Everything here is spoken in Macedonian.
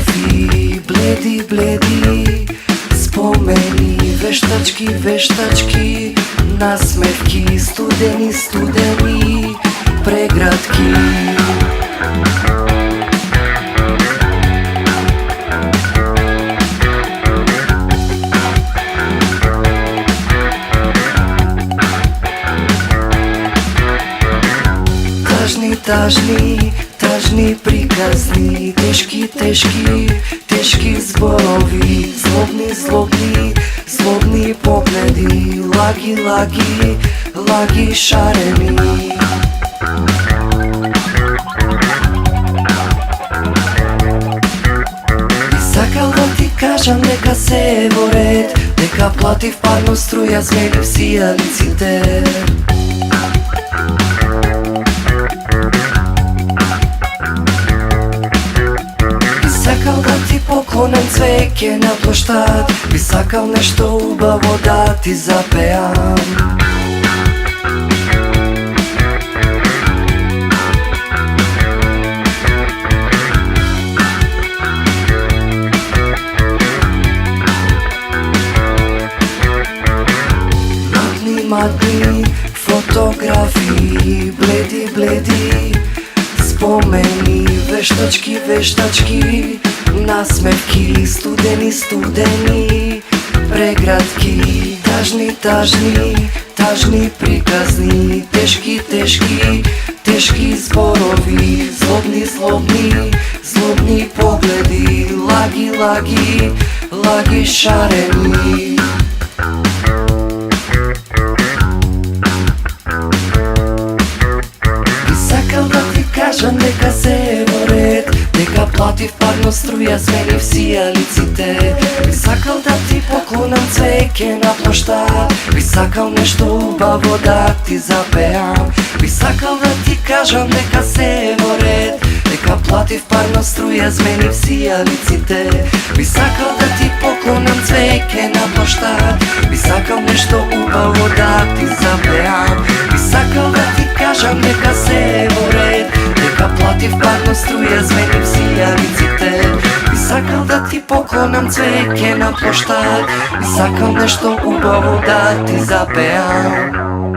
Фотографии, бледи, бледи спомени, вештачки, вештачки, насмевки, студени, студени преградки. Тажни, тажни, тажни приказни, тешки, тешки, тешки зборови, злобни, злобни, злобни погледи, лаги, лаги, лаги шарени. Би сакал да ти кажам нека се е во ред, дека платив парно струја, зменив сијалиците. Сакал да ти поклонам цвеќе на плоштад, би сакал нешто убаво да ти запеам. Матни, матни фотографии, бледи, бледи спомени, вештачки, вештачки, насмевки, студени, студени преградки. Тажни, тажни, тажни приказни, тешки, тешки, тешки зборови, злобни, злобни, злобни погледи, лаги, лаги, лаги шарени. Кажам нека се е во ред, дека платив парно струја, зменив сијалиците. Би сакал да ти поклонам цвеќе на плоштад, би сакал нешто убаво да ти запеам. Би сакал да ти кажам нека се е во ред, дека платив парно струја, зменив сијалиците. Би сакал да ти поклонам цвеќе на плоштад, би сакал нешто убаво да ти запеам. Би сакал да ти кажам нека се е во ред, дека платив парно струја, зменив сијалиците. Би сакал да ти поклонам цвеќе на плоштад, би сакал нешто убаво да ти запеам.